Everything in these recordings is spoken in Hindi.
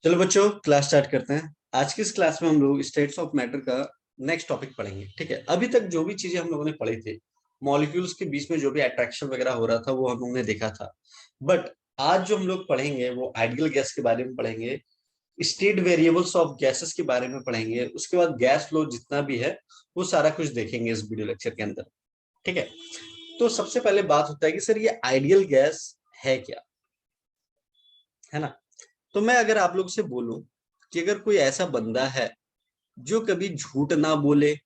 चलो बच्चों, क्लास स्टार्ट करते हैं। आज की इस क्लास में हम लोग स्टेट्स ऑफ मैटर का नेक्स्ट टॉपिक पढ़ेंगे। ठीक है, अभी तक जो भी चीजें हम लोगों ने पढ़ी थी, मॉलिक्यूल्स के बीच में जो भी अट्रैक्शन वगैरह हो रहा था वो हम लोगों ने देखा था। बट आज जो हम लोग पढ़ेंगे वो आइडियल गैस के बारे में पढ़ेंगे, स्टेट वेरिएबल्स ऑफ गैसेस के बारे में पढ़ेंगे, उसके बाद गैस फ्लो जितना भी है वो सारा कुछ देखेंगे इस वीडियो लेक्चर के अंदर। ठीक है, तो सबसे पहले बात होता है कि सर ये आइडियल गैस है क्या, है ना। तो मैं अगर आप लोग से बोलूं कि अगर कोई ऐसा बंदा है जो कभी झूठ ना बोले,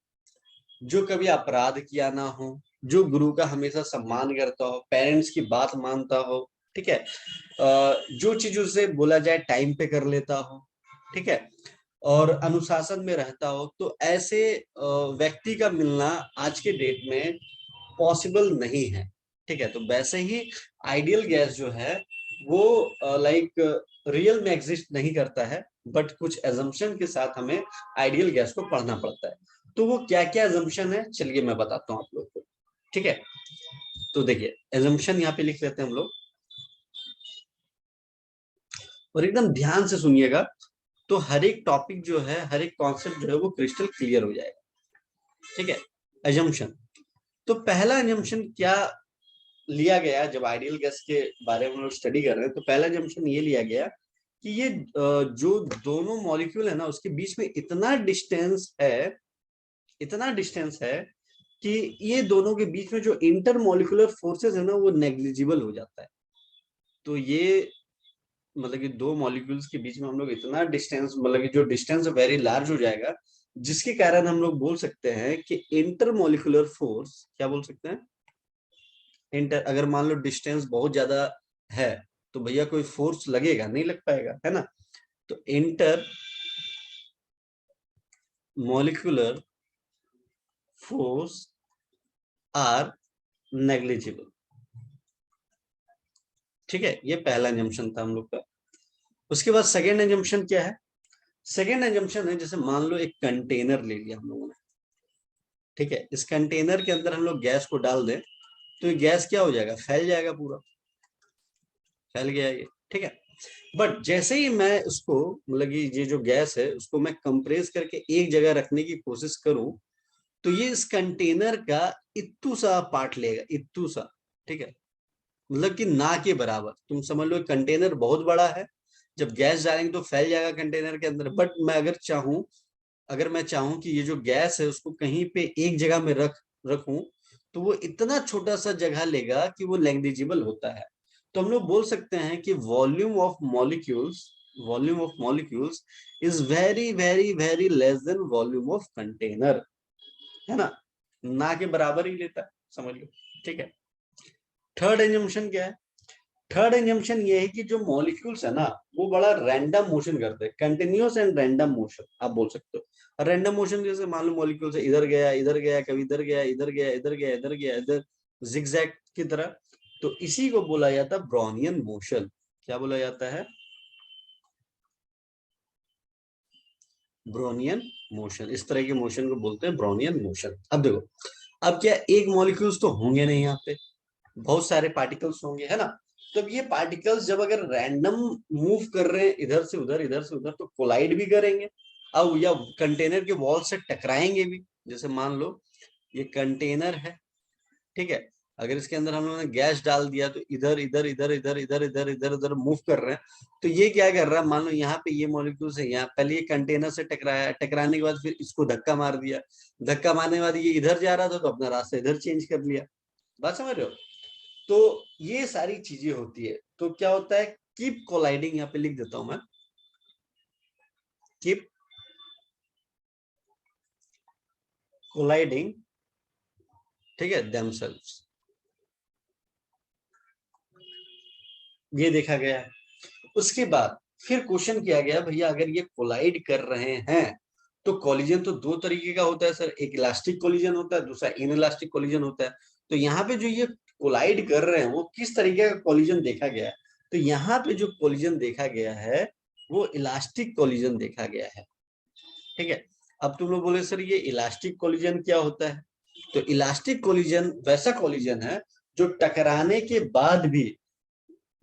जो कभी अपराध किया ना हो, जो गुरु का हमेशा सम्मान करता हो, पेरेंट्स की बात मानता हो, ठीक है, जो चीज उसे बोला जाए टाइम पे कर लेता हो, ठीक है, और अनुशासन में रहता हो, तो ऐसे व्यक्ति का मिलना आज के डेट में पॉसिबल नहीं है। ठीक है, तो वैसे ही आइडियल गैस जो है वो लाइक रियल में एग्जिस्ट नहीं करता है, बट कुछ एजम्पशन के साथ हमें आइडियल गैस को पढ़ना पड़ता है। तो वो क्या क्या एजम्पशन है, चलिए मैं बताता हूँ आप लोग को। ठीक है, तो देखिए एजम्पशन यहाँ पे लिख लेते हैं हम लोग, और एकदम ध्यान से सुनिएगा, तो हर एक टॉपिक जो है, हर एक कॉन्सेप्ट जो है वो क्रिस्टल क्लियर हो जाएगा। ठीक है, एजम्पशन। तो पहला एजम्पशन क्या लिया गया जब आइडियल गैस के बारे में हम लोग स्टडी कर रहे हैं, तो पहला जंक्शन ये लिया गया कि ये जो दोनों मॉलिक्यूल है ना उसके बीच में इतना डिस्टेंस है, इतना डिस्टेंस है कि ये दोनों के बीच में जो इंटर मॉलिक्यूलर फोर्सेस है ना वो नेग्लिजिबल हो जाता है। तो ये मतलब कि दो मॉलिक्यूल्स के बीच में हम लोग इतना डिस्टेंस, मतलब कि जो डिस्टेंस वेरी लार्ज हो जाएगा, जिसके कारण हम लोग बोल सकते हैं कि इंटर मॉलिक्यूलर फोर्स, क्या बोल सकते हैं, इंटर, अगर मान लो डिस्टेंस बहुत ज्यादा है तो भैया कोई फोर्स लगेगा नहीं, लग पाएगा, है ना। तो intermolecular force are negligible. ठीक है, ये पहला एजम्पशन था हम लोग का। उसके बाद सेकेंड एजम्पशन क्या है, सेकेंड एजम्पशन है जैसे मान लो एक कंटेनर ले लिया हम लोगों ने। ठीक है, इस कंटेनर के अंदर हम लोग गैस को डाल दें तो ये गैस क्या हो जाएगा, फैल जाएगा, पूरा फैल गया ये। ठीक है, बट जैसे ही मैं उसको, मतलब कि ये जो गैस है उसको मैं कंप्रेस करके एक जगह रखने की कोशिश करूं, तो ये इस कंटेनर का इत्तू सा पार्ट लेगा, इत्तू सा। ठीक है, मतलब कि ना के बराबर, तुम समझ लो कंटेनर बहुत बड़ा है, जब गैस डालेंगे तो फैल जाएगा कंटेनर के अंदर। बट मैं अगर चाहूं, अगर मैं चाहूं कि ये जो गैस है उसको कहीं पे एक जगह में रखूं, तो वो इतना छोटा सा जगह लेगा कि वो नेग्लिजिबल होता है। तो हम लोग बोल सकते हैं कि volume of molecules is very very very less than volume of container, है ना के बराबर ही लेता है, समझ लो। ठीक है, थर्ड एजम्पशन क्या है, थर्ड एजम्पशन ये है कि जो मॉलिक्यूल्स है ना वो बड़ा रैंडम मोशन करते हैं, कंटिन्यूअस एंड रैंडम मोशन आप बोल सकते हो। रैंडम मोशन जैसे मान लो मॉलिक्यूल से इधर गया, इधर गया, कभी इधर गया, इधर गया, इधर गया, इधर गया, इधर, जिगजैग की तरह। तो इसी को बोला जाता है ब्राउनियन मोशन। क्या बोला जाता है, ब्राउनियन मोशन। इस तरह के मोशन को बोलते हैं ब्राउनियन मोशन। अब देखो, अब क्या एक मॉलिक्यूल्स तो होंगे नहीं यहाँ पे, बहुत सारे पार्टिकल्स होंगे, है ना। तो अब ये पार्टिकल्स जब अगर रैंडम मूव कर रहे हैं इधर से उधर, इधर से उधर, तो कोलाइड भी करेंगे, अब या कंटेनर के वॉल से टकराएंगे भी। जैसे मान लो ये कंटेनर है, ठीक है, अगर इसके अंदर हम लोगों ने गैस डाल दिया तो इधर इधर इधर इधर इधर इधर इधर इधर मूव कर रहे हैं। तो ये क्या कर रहा है, मान लो यहाँ पे ये मॉलिक्यूल्स है, यहाँ पहले ये कंटेनर से टकराया, टकराने के बाद फिर इसको धक्का मार दिया, धक्का मारने के बाद ये इधर जा रहा था तो अपना रास्ता इधर चेंज कर लिया। बात समझ रहे हो। तो ये सारी चीजें होती है। तो क्या होता है, कीप कोलाइडिंग, यहाँ पे लिख देता हूं मैं, कीप कोलाइडिंग, ठीक है, देमसेल्व्स, ये देखा गया है। उसके बाद फिर क्वेश्चन किया गया, भैया अगर ये कोलाइड कर रहे हैं तो कोलिजन तो दो तरीके का होता है सर, एक इलास्टिक कोलिजन होता है, दूसरा इनइलास्टिक कोलिजन होता है। तो यहाँ पे जो ये कोलाइड कर रहे हैं वो किस तरीके का कोलिजन देखा गया है, तो यहाँ पे जो कोलिजन देखा गया है वो इलास्टिक कोलिजन देखा गया है। ठीक है, अब तुम लोग बोले सर ये इलास्टिक कोलिजन क्या होता है, तो इलास्टिक कोलिजन वैसा कोलिजन है जो टकराने के बाद भी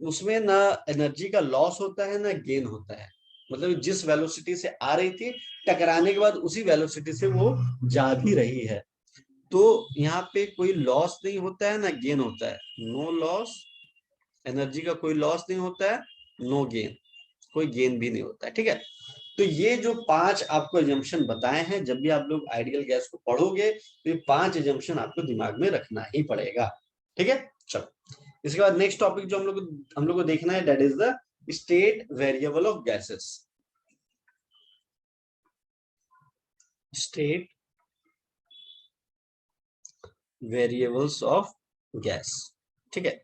उसमें ना एनर्जी का लॉस होता है ना गेन होता है। मतलब जिस वेलोसिटी से आ रही थी, टकराने के बाद उसी वेलोसिटी से वो जा भी रही है। तो यहाँ पे कोई लॉस नहीं होता है ना गेन होता है, नो लॉस, एनर्जी का कोई लॉस नहीं होता है, नो गेन, कोई गेन भी नहीं होता है। ठीक है, तो ये जो 5 आपको एजम्पशन बताए हैं, जब भी आप लोग आइडियल गैस को पढ़ोगे तो ये 5 एजम्पशन आपको दिमाग में रखना ही पड़ेगा। ठीक है, चलो इसके बाद नेक्स्ट टॉपिक जो हम लोग को देखना है, that is the state variable of gases. State variables of gas. ठीक है,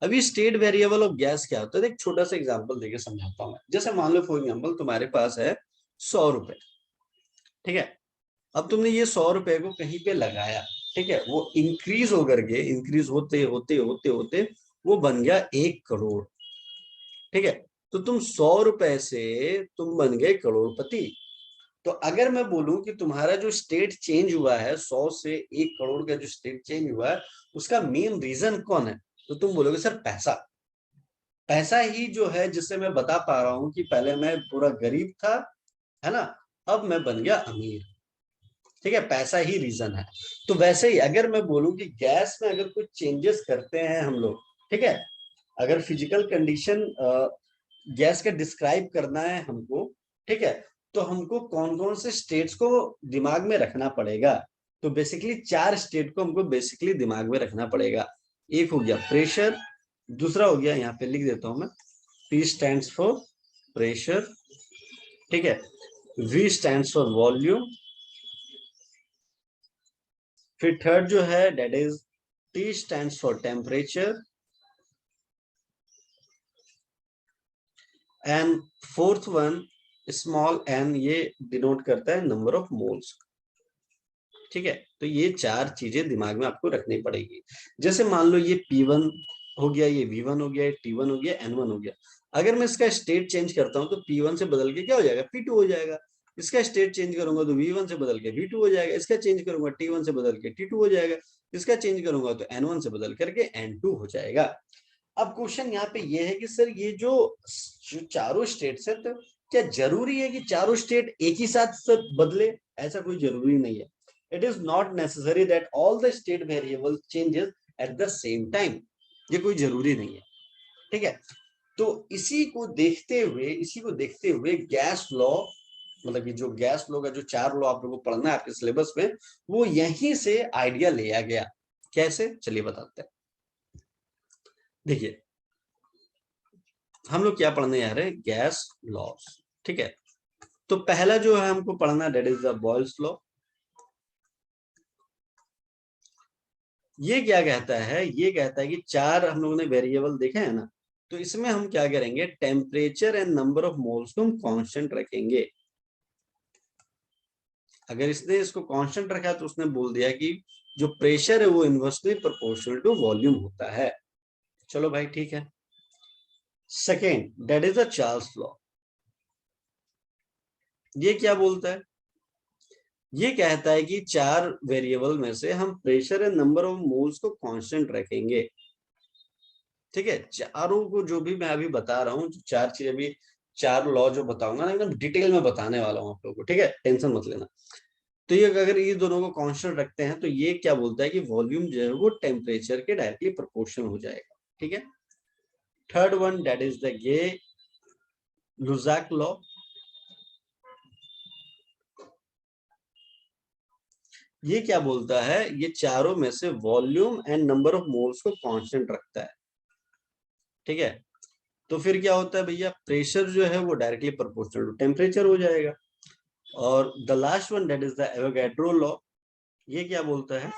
अभी स्टेट वेरिएबल ऑफ गैस क्या होता है, एक छोटा सा एग्जांपल देके समझाता हूं मैं। जैसे मान लो फॉर एग्जांपल तुम्हारे पास है 100 रुपए। ठीक है, अब तुमने ये 100 रुपए को कहीं पे लगाया। ठीक है, वो इंक्रीज होकर के, इंक्रीज होते होते होते होते वो बन गया 1 करोड़। ठीक है, तो तुम 100 रुपए से तुम बन गए करोड़पति। तो अगर मैं बोलूं कि तुम्हारा जो स्टेट चेंज हुआ है 100 से 1 करोड़ का जो स्टेट चेंज हुआ है, उसका मेन रीजन कौन है, तो तुम बोलोगे सर पैसा। पैसा ही जो है जिससे मैं बता पा रहा हूं कि पहले मैं पूरा गरीब था, है ना, अब मैं बन गया अमीर। ठीक है, पैसा ही रीजन है। तो वैसे ही अगर मैं बोलूं कि गैस में अगर कुछ चेंजेस करते हैं हम लोग, ठीक है, अगर फिजिकल कंडीशन गैस का डिस्क्राइब करना है हमको, ठीक है, तो हमको कौन कौन से स्टेट्स को दिमाग में रखना पड़ेगा। तो बेसिकली 4 स्टेट को हमको बेसिकली दिमाग में रखना पड़ेगा। एक हो गया प्रेशर, दूसरा हो गया, यहाँ पे लिख देता हूं मैं, P स्टैंड्स फॉर प्रेशर। ठीक है, V स्टैंड्स फॉर वॉल्यूम। फिर थर्ड जो है that is T stands for temperature. And fourth one small n, ये डिनोट करता है नंबर ऑफ मोल्स। ठीक है, तो ये 4 चीजें दिमाग में आपको रखनी पड़ेगी। जैसे मान लो ये P1 हो गया, ये V1 हो गया, T1 हो गया, N1 हो गया। अगर मैं इसका स्टेट चेंज करता हूं तो P1 से बदल के क्या हो जाएगा, P2 हो जाएगा। इसका स्टेट चेंज करूंगा तो V1 से बदल के V2 हो जाएगा। इसका चेंज करूंगा T1 से बदल के T2 हो जाएगा। इसका चेंज करूंगा तो N1 से बदल करके N2 हो जाएगा। अब क्वेश्चन यहाँ पे ये है कि सर ये जो चारों स्टेट्स है, तो क्या जरूरी है कि चारों स्टेट एक ही साथ से बदले? ऐसा कोई जरूरी नहीं है। It is not necessary that all the state variable changes at the same time. ये कोई जरूरी नहीं है। ठीक है, तो इसी को देखते हुए गैस लॉ, मतलब कि जो गैस लॉ का जो 4 लॉ आप लोगों को पढ़ना है आपके सिलेबस में, वो यहीं से आइडिया लिया गया। कैसे, चलिए बताते हैं। देखिए, हम लोग क्या पढ़ने जा रहे हैं, गैस लॉस। ठीक है, तो पहला जो है हमको पढ़ना, that is the Boyle's law. ये क्या कहता है, ये कहता है कि 4 हम लोगों ने वेरिएबल देखे हैं ना, तो इसमें हम क्या करेंगे, temperature and number of moles को हम कांस्टेंट रखेंगे। अगर इसने इसको कांस्टेंट रखा तो उसने बोल दिया कि जो प्रेशर है वो इनवर्सली प्रोपोर्शनल टू वॉल्यूम होता है। चलो भाई ठीक है। Second, that is the Charles law. ये क्या बोलता है, ये कहता है कि 4 वेरिएबल में से हम pressure and number of moles को कांस्टेंट रखेंगे। ठीक है, चारों को जो भी मैं अभी बता रहा हूँ, 4 चीज अभी 4 लॉ जो बताऊंगा ना, एकदम डिटेल में बताने वाला हूँ आप लोगों को। ठीक है, टेंशन मत लेना। तो ये अगर ये दोनों को कांस्टेंट रखते हैं तो ये क्या बोलता है कि वॉल्यूम जो है वो टेम्परेचर के डायरेक्टली प्रोपोर्शनल हो जाएगा। ठीक है, third one that is the Gay Lussac law. ये क्या बोलता है, ये चारों में से volume and number of moles को कांस्टेंट रखता है। ठीक है, तो फिर क्या होता है भैया, प्रेशर जो है वो डायरेक्टली प्रोपोर्शनल टू टेम्परेचर हो जाएगा। और the last one that is the Avogadro law. ये क्या बोलता है,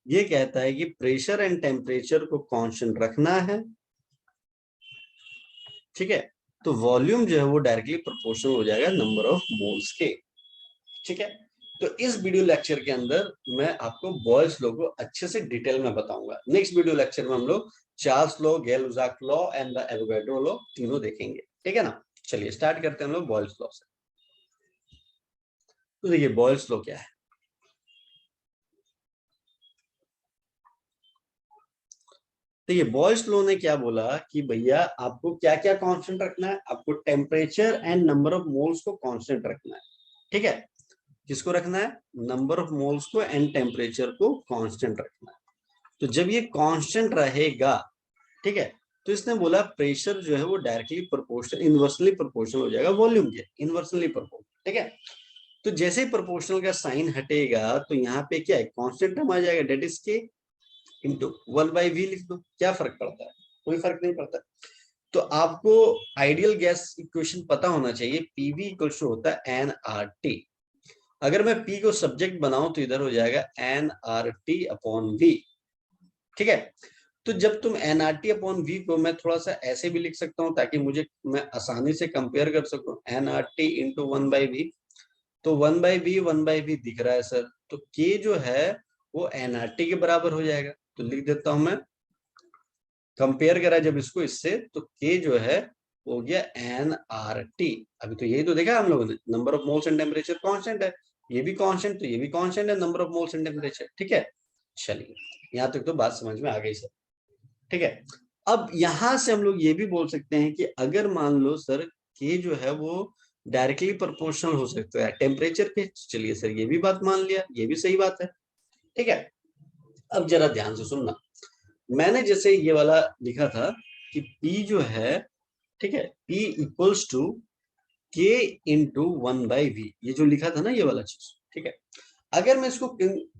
ये कहता है कि प्रेशर एंड टेम्परेचर को कांस्टेंट रखना है। ठीक है, तो वॉल्यूम जो है वो डायरेक्टली प्रोपोर्शनल हो जाएगा नंबर ऑफ मोल्स के। ठीक है, तो इस वीडियो लेक्चर के अंदर मैं आपको बॉयल्स लॉ को अच्छे से डिटेल में बताऊंगा। नेक्स्ट वीडियो लेक्चर में हम लोग Charles law, Gay Lussac law and the Avogadro law तीनों देखेंगे। ठीक है ना, चलिए स्टार्ट करते हैं हम लोग बॉयल्स लॉ से। तो देखिए बॉयल्स लॉ क्या है। तो ये बॉयल्स लॉ ने क्या बोला कि भैया आपको क्या क्या कांस्टेंट रखना है, आपको temperature and number of moles को कांस्टेंट रखना है। ठीक है, किसको रखना है, नंबर ऑफ मोल्स को एंड टेम्परेचर को कांस्टेंट रखना है। तो जब ये कांस्टेंट रहेगा, ठीक है, तो इसने बोला प्रेशर जो है वो डायरेक्टली प्रोपोर्शनल, इनवर्सली प्रोपोर्शनल हो जाएगा वॉल्यूम के, इनवर्सली प्रोपोर्शनल। ठीक है, तो जैसे ही प्रोपोर्शनल का साइन हटेगा तो यहाँ पे क्या है, कांस्टेंट टर्म आ जाएगा, डेट इज के इंटू 1/v लिख दो, क्या फर्क पड़ता है, कोई फर्क नहीं पड़ता। तो आपको आइडियल गैस इक्वेशन पता होना चाहिए, पीवी इक्वल्स टू होता है nRT। अगर मैं P को सब्जेक्ट बनाऊं तो इधर हो जाएगा nRT अपॉन V। ठीक है, तो जब तुम nRT अपॉन V को मैं थोड़ा सा ऐसे भी लिख सकता हूं ताकि मैं आसानी से कंपेयर कर सकूं, nRT इंटू 1/v। तो 1/v 1/v दिख रहा है सर, तो K जो है वो nRT के बराबर हो जाएगा। तो लिख देता हूं मैं, कंपेयर करा जब इसको इससे, तो K जो है हो गया nRT। अभी तो यही तो देखा हम लोगों ने, number of moles and temperature constant है, ये भी कांस्टेंट, तो ये भी कांस्टेंट है, number of moles and temperature. ठीक है, चलिए यहाँ तक तो बात समझ में आ गई सर। ठीक है, अब यहां से हम लोग ये भी बोल सकते हैं कि अगर मान लो सर K जो है वो डायरेक्टली प्रोपोर्शनल हो सकता है टेम्परेचर पे, चलिए सर ये भी बात मान लिया, ये भी सही बात है। ठीक है, अब जरा ध्यान से सुनना, मैंने जैसे ये वाला लिखा था कि P जो है, ठीक है, P equals to K into 1/v, ये जो लिखा था ना ये वाला चीज। ठीक है, अगर मैं इसको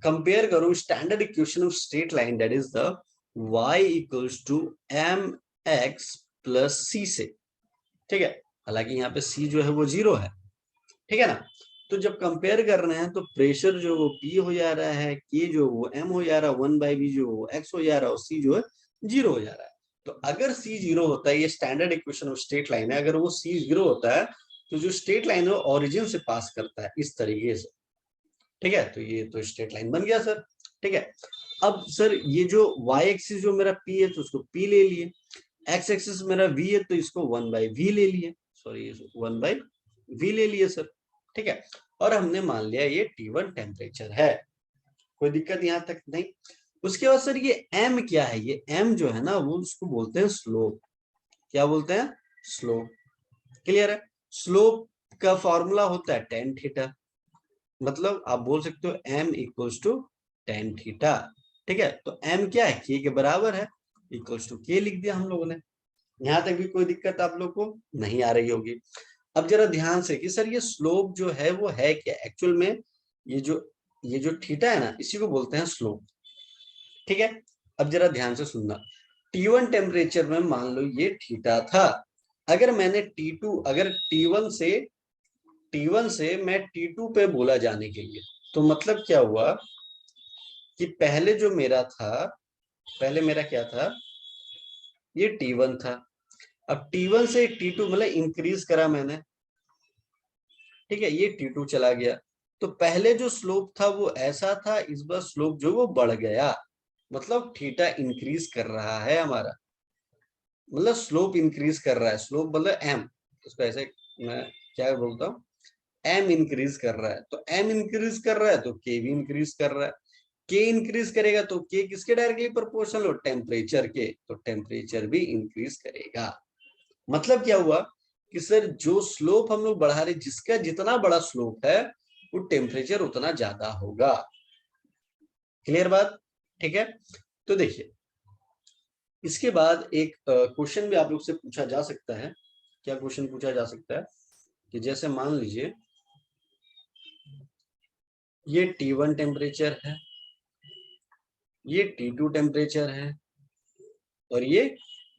कंपेयर करूं standard equation of straight line, that is the y equals to mx plus c से। ठीक है, हालांकि यहाँ पे c जो है वो 0 है। ठीक है ना, तो जब कंपेयर कर रहे हैं तो प्रेशर जो वो P हो जा रहा है, K जो वो M हो जा रहा है, 1/v जो वो x हो जा रहा है, और C जो है 0 हो जा रहा है। तो अगर C 0 होता है, ये standard equation of straight line है, अगर वो C 0 होता है तो जो स्ट्रेट लाइन है वो ओरिजिन से पास करता है इस तरीके से। ठीक है, तो ये तो स्ट्रेट लाइन बन गया सर। ठीक है, अब सर ये जो y एक्सिस जो मेरा P है तो उसको P ले लिए, x एक्सिस मेरा V है तो इसको 1/v ले लिए, सॉरी 1/v ले लिए सर। ठीक है, और हमने मान लिया ये T1 टेम्परेचर है, कोई दिक्कत यहां तक नहीं। उसके बाद सर ये m क्या है, ये m जो है ना वो उसको बोलते हैं स्लोप। क्या बोलते हैं, स्लोप। क्लियर है, स्लोप का फॉर्मूला होता है tan थीटा, मतलब आप बोल सकते हो m equals to tan theta. ठीक है, तो m क्या है, k के बराबर है, इक्वल्स टू k लिख दिया हम लोगों ने। यहां तक भी कोई दिक्कत आप लोग को नहीं आ रही होगी। अब जरा ध्यान से कि सर ये स्लोप जो है वो है क्या एक्चुअल में, ये जो थीटा है ना इसी को बोलते हैं स्लोप। ठीक है, अब जरा ध्यान से सुनना, T1 टेम्परेचर में मान लो ये थीटा था, अगर मैंने T2, अगर T1 से मैं T2 पे बोला जाने के लिए, तो मतलब क्या हुआ कि पहले जो मेरा था, पहले मेरा क्या था, ये T1 था, अब T1 से T2 मतलब इंक्रीज करा मैंने। ठीक है, ये T2 चला गया, तो पहले जो स्लोप था वो ऐसा था, इस बार स्लोप जो वो बढ़ गया, मतलब थीटा इंक्रीज कर रहा है हमारा, मतलब स्लोप इंक्रीज कर रहा है, स्लोप मतलब एम, इसको ऐसे मैं क्या बोलता हूँ, एम इंक्रीज कर रहा है, तो एम इंक्रीज कर रहा है तो के भी इंक्रीज कर रहा है, के इंक्रीज करेगा तो के किसके डायरेक्टली प्रोपोर्शनल हो, टेम्परेचर के, तो टेम्परेचर भी इंक्रीज करेगा। मतलब क्या हुआ कि सर जो स्लोप हम लोग बढ़ा रहे, जिसका जितना बड़ा स्लोप है वो टेम्परेचर उतना ज्यादा होगा। क्लियर बात, ठीक है। तो देखिए इसके बाद एक क्वेश्चन भी आप लोग से पूछा जा सकता है, क्या क्वेश्चन पूछा जा सकता है कि जैसे मान लीजिए ये T1 टेम्परेचर है, ये T2 टेम्परेचर है, और ये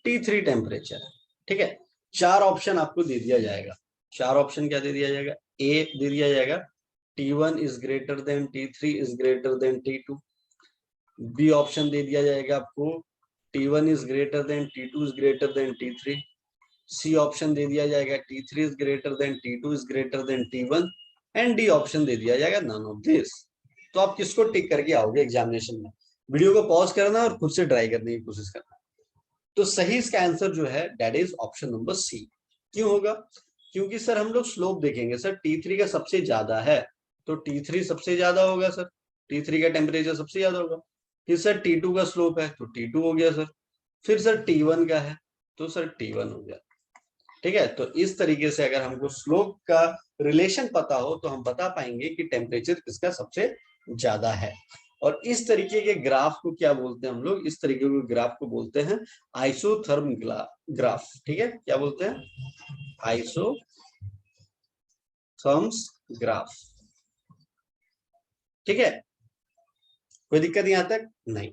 T3 टेम्परेचर है। ठीक है, चार ऑप्शन आपको दे दिया जाएगा, चार ऑप्शन क्या दे दिया जाएगा, ए दे दिया जाएगा T1 is greater than T3 is greater than T2, B option दे दिया जाएगा आपको T1 is greater than T2 is greater than T3, C option दे दिया जाएगा T3 is greater than T2 is greater than T1, and D option दे दिया जाएगा नन ऑफ दिस। तो आप किसको टिक करके आओगे एग्जामिनेशन में, वीडियो को पॉज करना और खुद से ट्राई करने की कोशिश करना। तो सही इसका आंसर जो है that is option number C. क्यों होगा, क्योंकि सर हम लोग स्लोप देखेंगे, सर T3 का सबसे ज्यादा है तो T3 सबसे ज्यादा होगा सर, T3 का टेम्परेचर सबसे ज्यादा होगा। फिर सर T2 का स्लोप है तो T2 हो गया सर, फिर सर T1 का है तो सर T1 हो गया। ठीक है, तो इस तरीके से अगर हमको स्लोप का रिलेशन पता हो तो हम बता पाएंगे कि टेम्परेचर किसका सबसे ज्यादा है। और इस तरीके के ग्राफ को क्या बोलते हैं हम लोग, इस तरीके के ग्राफ को बोलते हैं आइसोथर्म ग्राफ। ठीक है, क्या बोलते हैं, आइसोथर्म्स ग्राफ। ठीक है, कोई दिक्कत यहां तक नहीं।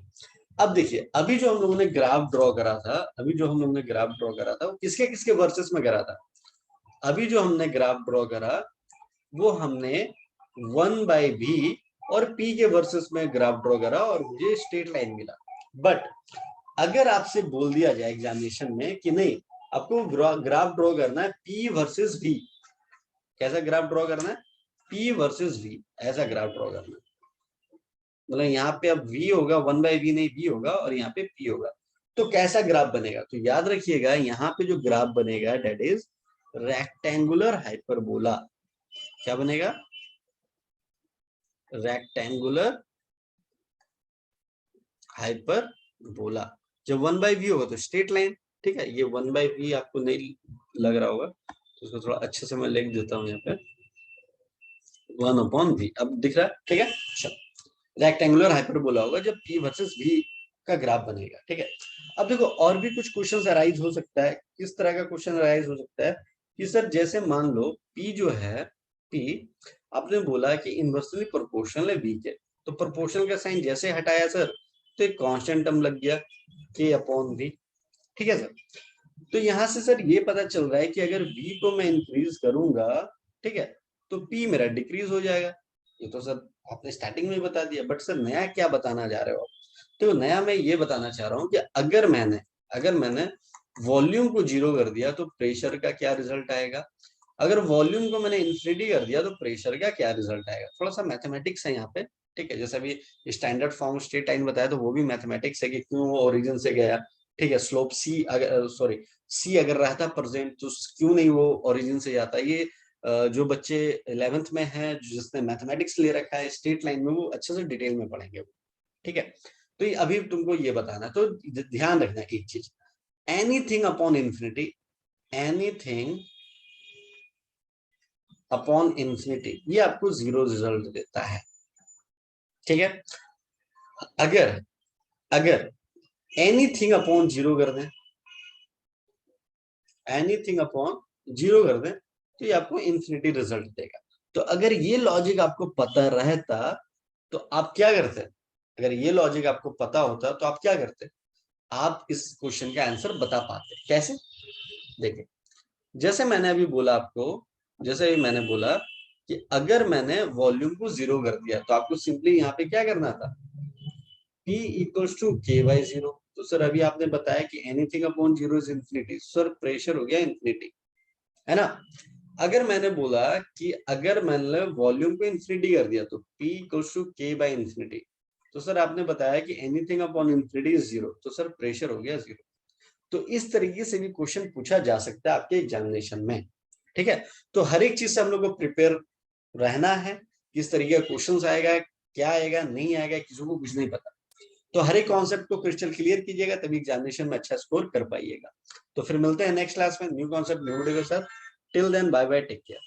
अब देखिए, अभी जो हम लोगों ने ग्राफ ड्रॉ करा था, अभी जो हम लोगों ने ग्राफ ड्रॉ करा था वो किसके किसके वर्सेस में करा था। अभी जो हमने ग्राफ ड्रॉ करा वो हमने 1/v और p के वर्सेस में ग्राफ ड्रॉ करा और मुझे स्ट्रेट लाइन मिला। बट अगर आपसे बोल दिया जाए एग्जामिनेशन में कि नहीं, आपको ग्राफ ड्रॉ करना है p वर्सेस v, कैसा ग्राफ ड्रॉ करना है, p वर्सेस v, ऐसा ग्राफ ड्रॉ करना है। मतलब यहाँ पे अब v होगा, 1/v नहीं v होगा, और यहाँ पे p होगा। तो कैसा ग्राफ बनेगा, तो याद रखिएगा यहाँ पे जो ग्राफ बनेगा डेट इज रेक्टेंगुलर हाइपरबोला। क्या बनेगा, रेक्टेंगुलर हाइपरबोला। जब 1/v होगा तो स्ट्रेट लाइन। ठीक है, ये 1/v आपको नहीं लग रहा होगा तो इसको थोड़ा अच्छे से मैं लिख देता हूँ यहाँ पे, 1/v अब दिख रहा है। ठीक है, रेक्टेंगुलर हाइपरबोला होगा जब p वर्सेस v का ग्राफ बनेगा। ठीक है, अब देखो और भी कुछ क्वेश्चन अराइज हो सकता है। किस तरह का क्वेश्चन अराइज हो सकता है कि सर जैसे मान लो p जो है, p आपने बोला कि इनवर्सली प्रोपोर्शनल है v के, तो प्रोपोर्शनल का साइन जैसे हटाया सर तो एक कांस्टेंट टर्म लग गया k/v। ठीक है सर, तो यहाँ से सर ये पता चल रहा है कि अगर v को मैं इंक्रीज करूंगा, ठीक है, तो p मेरा डिक्रीज हो जाएगा। ये तो सर आपने स्टार्टिंग में बता दिया, बट सर नया क्या बताना जा रहे हो आप। तो नया मैं ये बताना चाह रहा हूँ कि अगर मैंने वॉल्यूम को 0 कर दिया तो प्रेशर का क्या रिजल्ट आएगा, अगर वॉल्यूम को मैंने इंफिनिटी कर दिया तो प्रेशर का क्या रिजल्ट आएगा। थोड़ा सा मैथमेटिक्स है यहाँ पे। ठीक है, जैसे अभी स्टैंडर्ड फॉर्म स्ट्रेट लाइन बताया तो वो भी मैथमेटिक्स है कि क्यों वो ओरिजिन से गया। ठीक है, स्लोप सी अगर सी अगर रहता प्रेजेंट तो क्यों नहीं वो ओरिजिन से जाता। ये जो बच्चे 11th में हैं, जिसने मैथमेटिक्स ले रखा है स्ट्रेट लाइन में, वो अच्छे से डिटेल में पढ़ेंगे। ठीक है, तो ये अभी तुमको ये बताना, तो ध्यान रखना एक चीज, anything upon infinity, anything upon infinity ये आपको 0 रिजल्ट देता है। ठीक है, अगर अगर एनीथिंग अपॉन 0 कर दें, एनीथिंग अपॉन 0 कर दें तो ये आपको इंफिनिटी रिजल्ट देगा। तो अगर ये लॉजिक आपको पता रहता तो आप क्या करते, अगर ये लॉजिक आपको पता होता तो आप क्या करते, आप इस क्वेश्चन का आंसर बता पाते। कैसे, देखिए जैसे मैंने अभी बोला आपको, जैसे मैंने बोला कि अगर मैंने वॉल्यूम को 0 कर दिया तो आपको सिंपली यहाँ पे क्या करना था, P इक्वल्स टू k/0। तो सर अभी आपने बताया कि anything upon 0 is infinity, sir pressure हो गया इंफिनिटी, है ना। अगर मैंने बोला कि अगर मैंने वॉल्यूम को इंफिनिटी कर दिया तो P इक्वल्स टू k/इंफिनिटी, तो सर आपने बताया कि एनीथिंग अपॉन इंफिनिटी इज 0, तो सर प्रेशर हो गया 0। तो इस तरीके से भी क्वेश्चन पूछा जा सकता है आपके एग्जामिनेशन में। ठीक है, तो हर एक चीज से हम लोग को प्रिपेयर रहना है, किस तरीके का क्वेश्चन आएगा, क्या आएगा नहीं आएगा, किसी को कुछ नहीं पता। तो हर एक कॉन्सेप्ट को क्रिस्टल क्लियर कीजिएगा, तभी एग्जामिनेशन में अच्छा स्कोर कर पाइएगा। तो फिर मिलते हैं नेक्स्ट क्लास में न्यू कॉन्सेप्ट न्यू वीडियो के साथ। Till then bye bye, take care.